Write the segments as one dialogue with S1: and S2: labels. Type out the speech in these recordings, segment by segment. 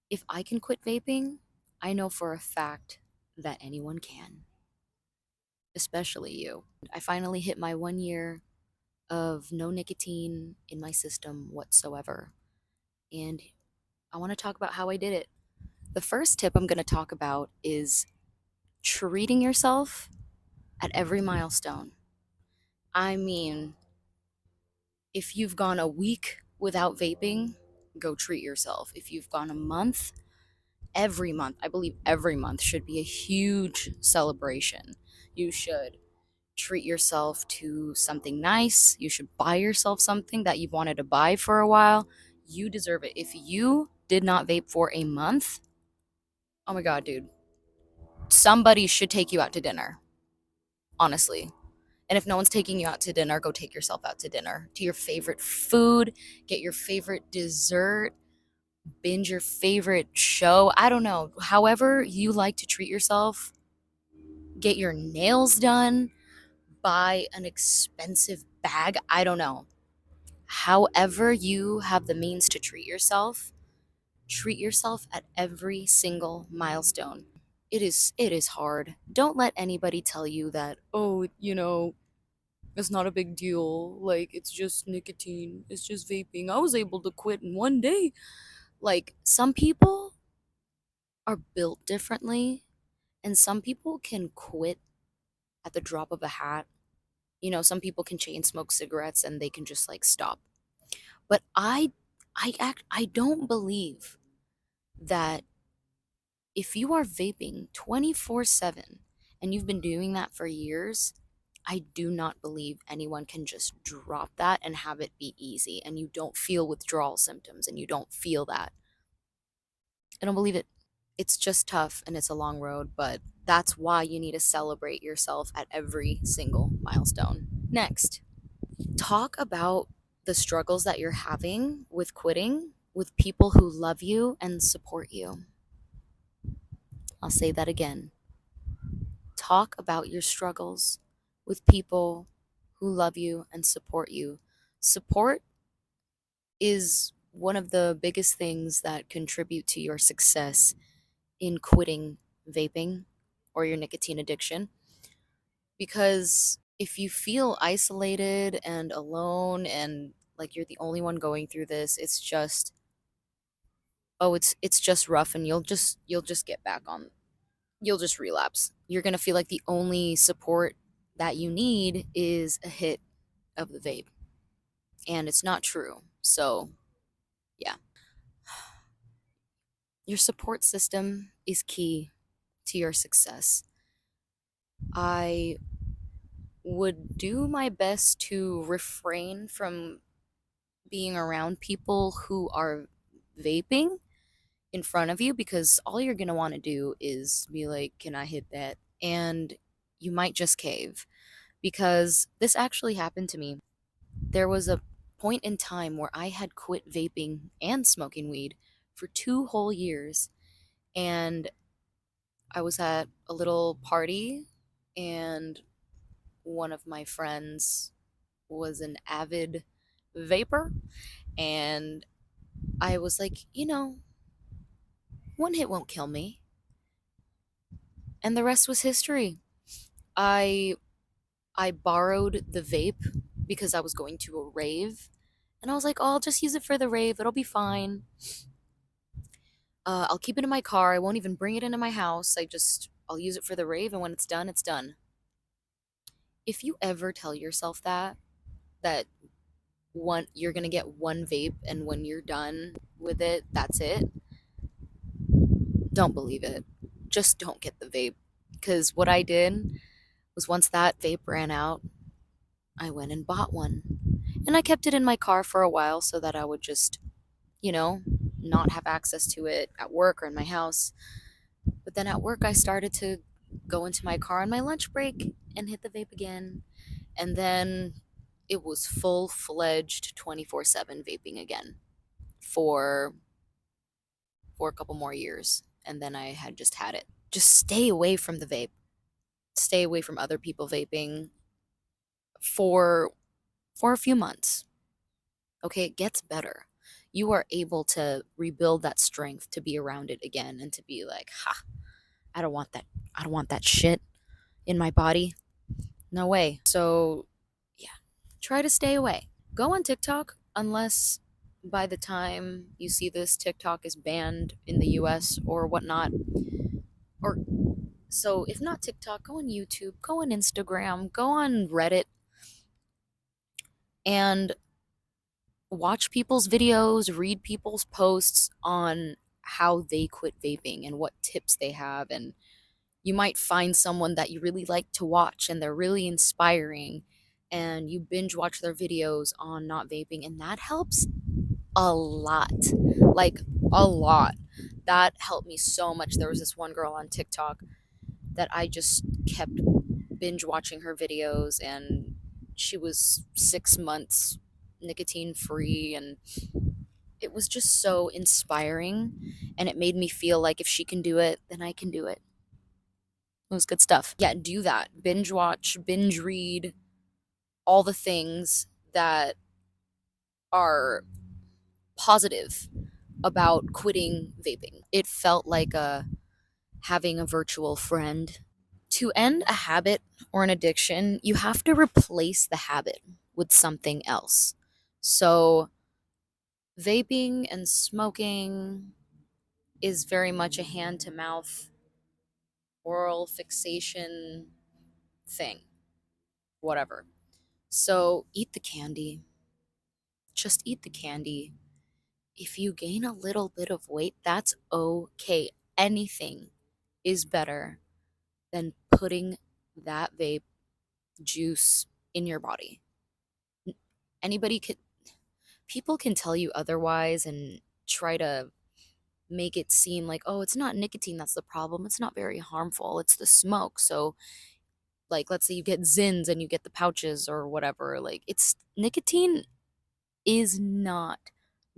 S1: If I can quit vaping, I know for a fact that anyone can, especially you. I finally hit my 1 year of no nicotine in my system whatsoever. And I want to talk about how I did it. The first tip I'm going to talk about is treating yourself at every milestone. I mean, if you've gone a week without vaping, go treat yourself. If you've gone a month, every month, I believe every month should be a huge celebration. You should treat yourself to something nice. You should buy yourself something that you've wanted to buy for a while. You deserve it. If you did not vape for a month, oh my God, dude, somebody should take you out to dinner, honestly. And if no one's taking you out to dinner, go take yourself out to dinner, to your favorite food, get your favorite dessert, binge your favorite show. I don't know. However, you like to treat yourself, get your nails done, buy an expensive bag. I don't know. However, you have the means to treat yourself at every single milestone. It is hard. Don't let anybody tell you that, oh, it's not a big deal. Like, it's just nicotine. It's just vaping. I was able to quit in 1 day. Like, some people are built differently, and some people can quit at the drop of a hat. Some people can chain smoke cigarettes and they can just like stop. But I don't believe that if you are vaping 24/7 and you've been doing that for years, I do not believe anyone can just drop that and have it be easy and you don't feel withdrawal symptoms and you don't feel that. I don't believe it. It's just tough and it's a long road, but that's why you need to celebrate yourself at every single milestone. Next, talk about the struggles that you're having with quitting with people who love you and support you. I'll say that again. Talk about your struggles with people who love you and support you. Support is one of the biggest things that contribute to your success in quitting vaping or your nicotine addiction. Because if you feel isolated and alone and like you're the only one going through this, it's just, oh, it's just rough, and you'll just get back on, you'll just relapse. You're going to feel like the only support that you need is a hit of the vape, and it's not true. So yeah, your support system is key to your success. I would do my best to refrain from being around people who are vaping in front of you, because all you're going to want to do is be like, can I hit that? And you might just cave, because this actually happened to me. There was a point in time where I had quit vaping and smoking weed for 2 whole years. And I was at a little party, and one of my friends was an avid vapor. And I was like, one hit won't kill me. And the rest was history. I I borrowed the vape because I was going to a rave. And I was like, oh, I'll just use it for the rave. It'll be fine. I'll keep it in my car. I won't even bring it into my house. I'll use it for the rave. And when it's done, it's done. If you ever tell yourself that you're going to get one vape and when you're done with it, that's it, don't believe it. Just don't get the vape. Because what I did was, once that vape ran out, I went and bought one. And I kept it in my car for a while so that I would just, you know, not have access to it at work or in my house. But then at work, I started to go into my car on my lunch break and hit the vape again. And then it was full fledged 24/7 vaping again for a couple more years. And then I had just had it. Just stay away from the vape, stay away from other people vaping for a few months. Okay, it gets better. you are able to rebuild that strength to be around it again and to be like, ha, I don't want that. I don't want that shit in my body. No way. So, yeah, try to stay away. Go on TikTok unless by the time you see this, TikTok is banned in the US or whatnot. Or so, if not TikTok, go on YouTube, go on Instagram, go on Reddit, and watch people's videos, read people's posts on how they quit vaping and what tips they have. And you might find someone that you really like to watch and they're really inspiring, and you binge watch their videos on not vaping, and that helps a lot. Like, a lot. That helped me so much. There was this one girl on TikTok that I just kept binge watching her videos, and she was 6 months nicotine free, and it was just so inspiring, and it made me feel like if she can do it, then I can do it. It was good stuff. Yeah, do that. Binge watch, binge read, all the things that are positive about quitting vaping. It felt like having a virtual friend. To end a habit or an addiction, you have to replace the habit with something else. So, vaping and smoking is very much a hand to mouth oral fixation thing, whatever. So, eat the candy. Just eat the candy. If you gain a little bit of weight, that's okay. Anything is better than putting that vape juice in your body. Anybody can, people can tell you otherwise and try to make it seem like, oh, it's not nicotine that's the problem. It's not very harmful. It's the smoke. So, like, let's say you get Zins and you get the pouches or whatever. Like, it's nicotine is not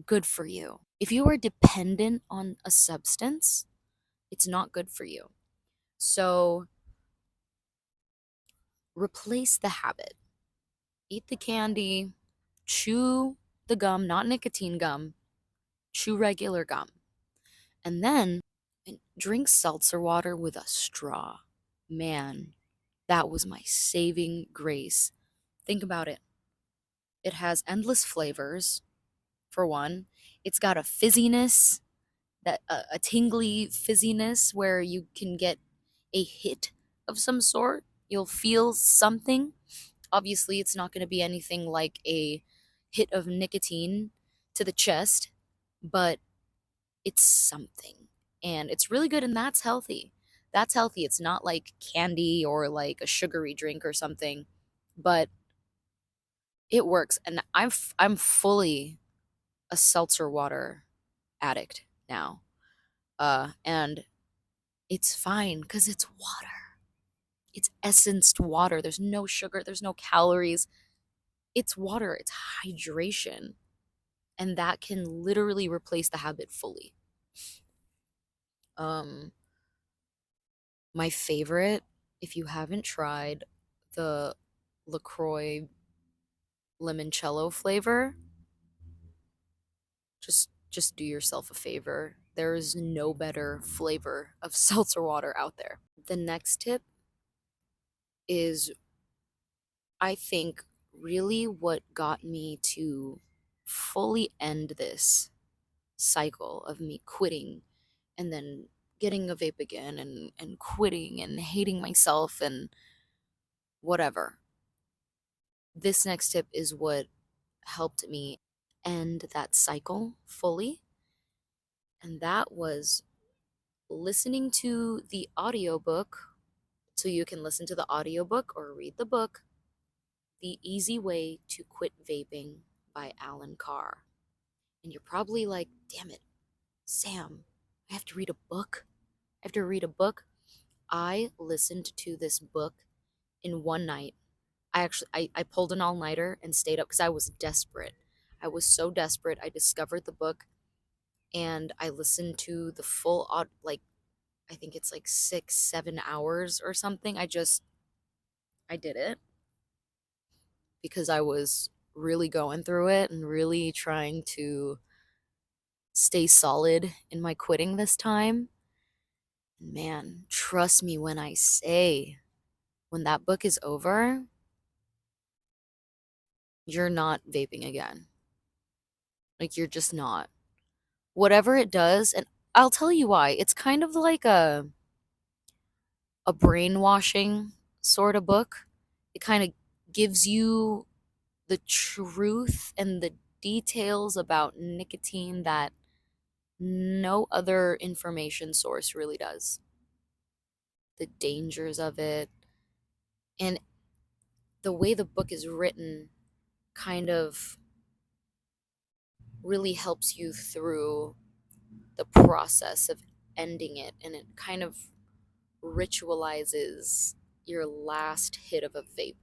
S1: good for you. If you are dependent on a substance, it's not good for you. So, replace the habit. Eat the candy, chew the gum, not nicotine gum, chew regular gum. And then drink seltzer water with a straw. Man, that was my saving grace. Think about it. It has endless flavors, for one. It's got a fizziness, that a tingly fizziness where you can get a hit of some sort. You'll feel something. Obviously, it's not going to be anything like a hit of nicotine to the chest, but it's something. And it's really good, and that's healthy. That's healthy. It's not like candy or like a sugary drink or something, but it works. And I'm fully a seltzer water addict now. And it's fine because it's water. It's essenced water. There's no sugar, there's no calories. It's water, it's hydration. And that can literally replace the habit fully. Um, my favorite, if you haven't tried the LaCroix limoncello flavor, just do yourself a favor. There is no better flavor of seltzer water out there. The next tip is, I think, really what got me to fully end this cycle of me quitting and then getting a vape again and quitting and hating myself and whatever. This next tip is what helped me end that cycle fully. And that was listening to the audiobook. So you can listen to the audiobook or read the book, The Easy Way to Quit Vaping by Alan Carr. And you're probably like, damn it, Sam, I have to read a book? I have to read a book? I listened to this book in one night. I pulled an all-nighter and stayed up because I was desperate. I was so desperate. I discovered the book and I listened to the full like, I think it's like 6-7 hours or something. I did it because I was really going through it and really trying to stay solid in my quitting this time. Man, trust me when I say, when that book is over, you're not vaping again. Like, you're just not. Whatever it does, and I'll tell you why. It's kind of like a brainwashing sort of book. It kind of gives you the truth and the details about nicotine that no other information source really does. The dangers of it, and the way the book is written kind of really helps you through the process of ending it, and it kind of ritualizes your last hit of a vape.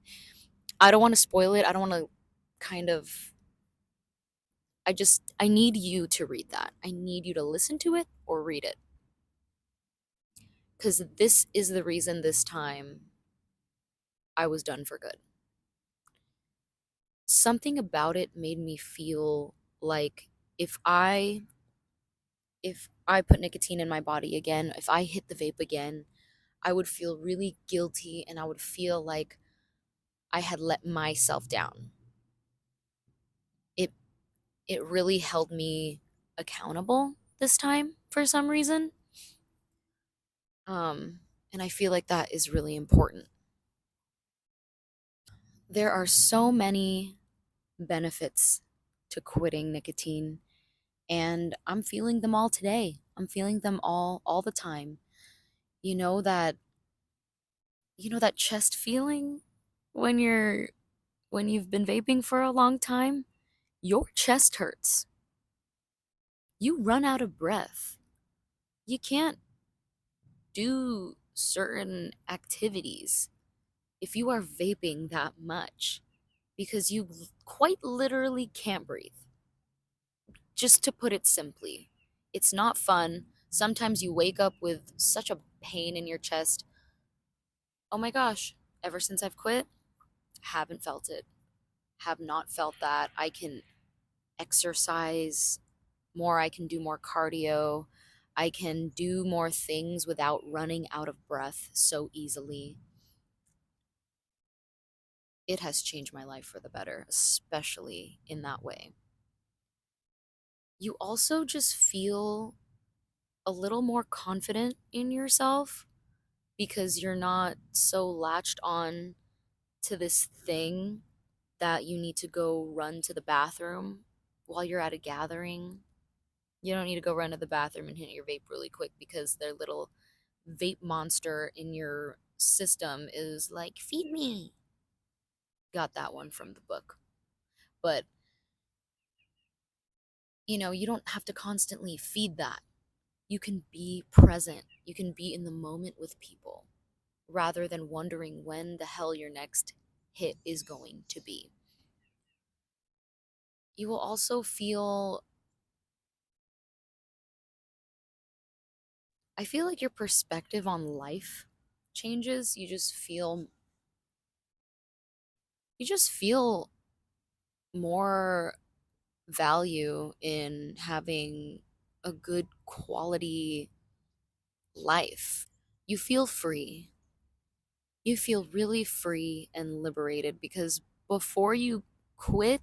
S1: I don't want to spoil it. I don't want to kind of I need you to read that. I need you to listen to it or read it. Cuz this is the reason this time I was done for good. Something about it made me feel like if I if I put nicotine in my body again, if I hit the vape again, I would feel really guilty and I would feel like I had let myself down. It it really held me accountable this time for some reason. Um and I feel like that is really important. There are so many benefits to quitting nicotine, and I'm feeling them all today. I'm feeling them all the time. You know that that chest feeling when you've been vaping for a long time? Your chest hurts. You run out of breath. You can't do certain activities if you are vaping that much because you quite literally can't breathe. Just to put it simply, it's not fun. Sometimes you wake up with such a pain in your chest. Oh my gosh, ever since I've quit, haven't felt it. Have not felt that. I can exercise more, I can do more cardio, I can do more things without running out of breath so easily. It has changed my life for the better, especially in that way. You also just feel a little more confident in yourself because you're not so latched on to this thing that you need to go run to the bathroom while you're at a gathering. You don't need to go run to the bathroom and hit your vape really quick because their little vape monster in your system is like, feed me. Got that one from the book. But, you don't have to constantly feed that. You can be present, you can be in the moment with people rather than wondering when the hell your next hit is going to be. You will also feel, I feel like your perspective on life changes. You just feel more value in having a good quality life. You feel free. You feel really free and liberated because before you quit,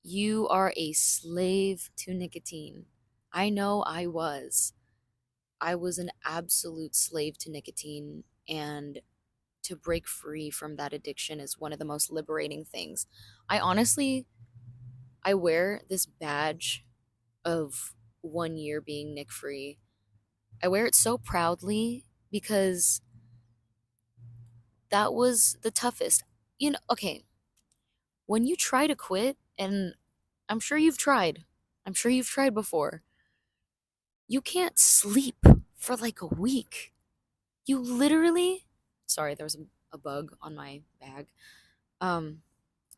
S1: you are a slave to nicotine. I know I was. I was an absolute slave to nicotine, and to break free from that addiction is one of the most liberating things. I honestly, I wear this badge of 1 year being Nick free. I wear it so proudly because that was the toughest. Okay, when you try to quit, and I'm sure you've tried, I'm sure you've tried before, you can't sleep for like a week. You literally, sorry, there was a bug on my bag. Um,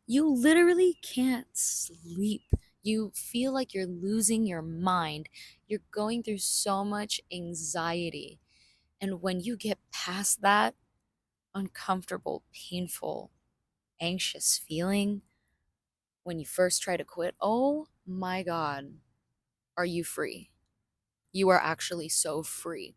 S1: you literally can't sleep. You feel like you're losing your mind. You're going through so much anxiety. And when you get past that uncomfortable, painful, anxious feeling when you first try to quit, oh my God. are you free. You are actually so free.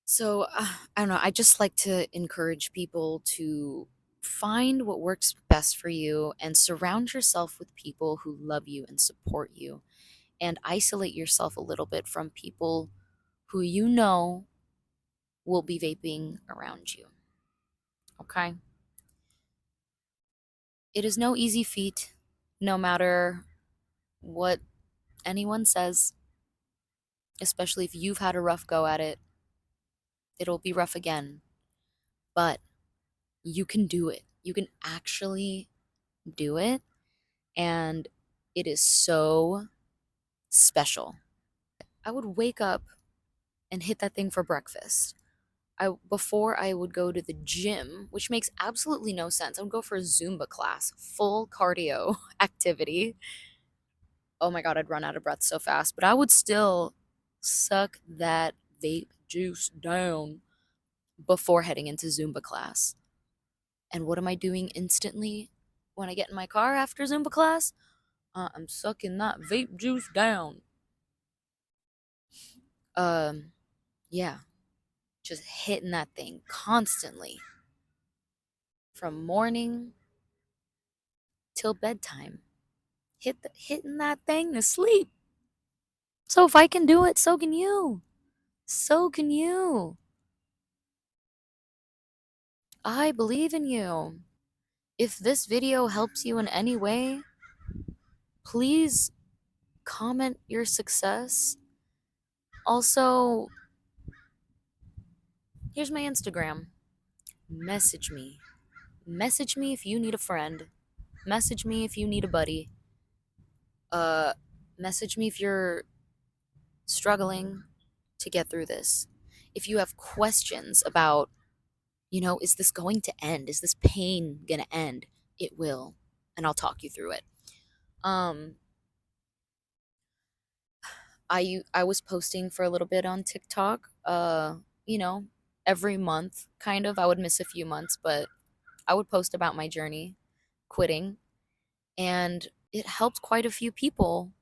S1: So, I don't know. I just like to encourage people to find what works best for you and surround yourself with people who love you and support you, and isolate yourself a little bit from people who you know will be vaping around you. Okay? It is no easy feat, no matter what anyone says, especially if you've had a rough go at it. It'll be rough again, but you can do it. You can actually do it. And it is so special. I would wake up and hit that thing for breakfast. Before I would go to the gym, which makes absolutely no sense. I would go for a Zumba class, full cardio activity. Oh my god, I'd run out of breath so fast, but I would still suck that vape juice down before heading into Zumba class. And what am I doing instantly when I get in my car after Zumba class? I'm sucking that vape juice down. Um, yeah, just hitting that thing constantly from morning till bedtime. Hitting that thing to sleep. So if I can do it, so can you. So can you. I believe in you. If this video helps you in any way, please comment your success. Also, here's my Instagram. Message me. Message me if you need a friend. Message me if you need a buddy. Uh, Message me if you're struggling to get through this. If you have questions about, is this going to end? Is this pain going to end? It will, and I'll talk you through it. Um, I was posting for a little bit on TikTok. You know, every month, kind of. I would miss a few months, but I would post about my journey quitting, and it helped quite a few people.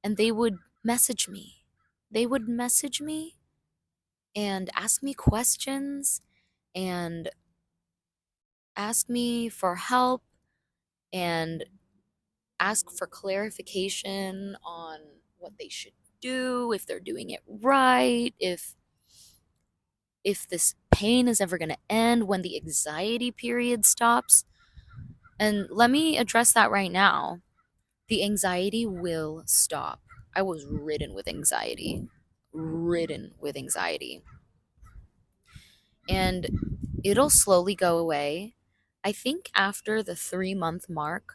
S1: And they would message me. They would message me and ask me questions and ask me for help and ask for clarification on what they should do, if they're doing it right, if this pain is ever going to end, when the anxiety period stops. And let me address that right now. The anxiety will stop. I was ridden with anxiety. Ridden with anxiety. And it'll slowly go away. I think after the 3-month mark,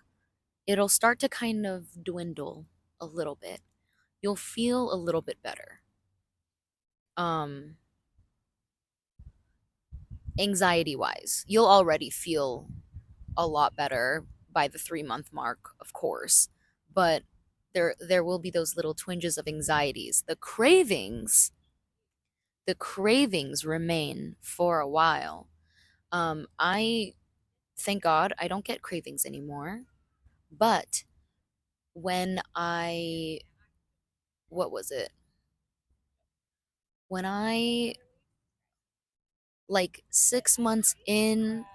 S1: it'll start to kind of dwindle a little bit. You'll feel a little bit better. Um, Anxiety wise, you'll already feel a lot better by the 3-month mark, of course, but there will be those little twinges of anxieties. The cravings remain for a while. I thank God I don't get cravings anymore, but when I what was it? When I like 6 months in,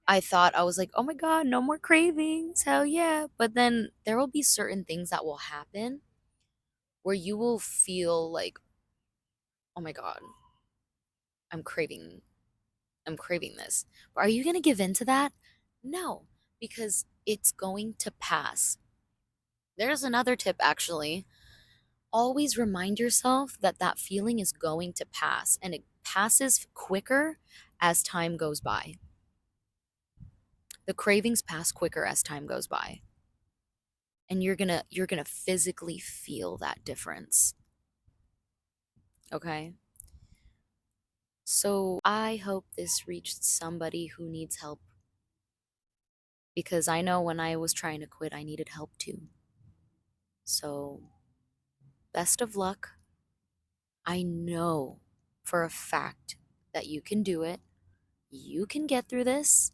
S1: I was like, "Oh my god, no more cravings. Hell yeah." But then there will be certain things that will happen where you will feel like, "Oh my god, I'm craving I'm craving this." But are you going to give in to that? No, because it's going to pass. There's another tip actually. Always remind yourself that that feeling is going to pass, and it passes quicker as time goes by. The cravings pass quicker as time goes by. And you're going to physically feel that difference. Okay? So, I hope this reached somebody who needs help, because I know when I was trying to quit, I needed help too. So, best of luck. I know for a fact that you can do it. You can get through this.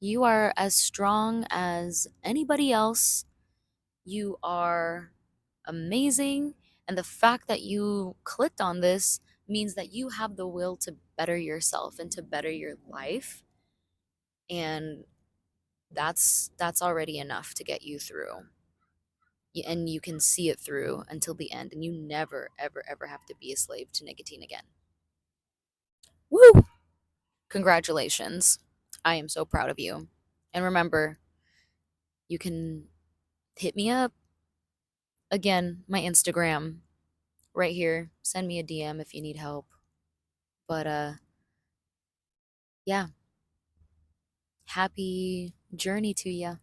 S1: You are as strong as anybody else. You are amazing. And the fact that you clicked on this means that you have the will to better yourself and to better your life. And that's already enough to get you through. And you can see it through until the end, and you never ever ever have to be a slave to nicotine again. Woo! Congratulations. I am so proud of you. And remember, you can hit me up again, my Instagram right here. Send me a DM if you need help. But yeah, happy journey to you.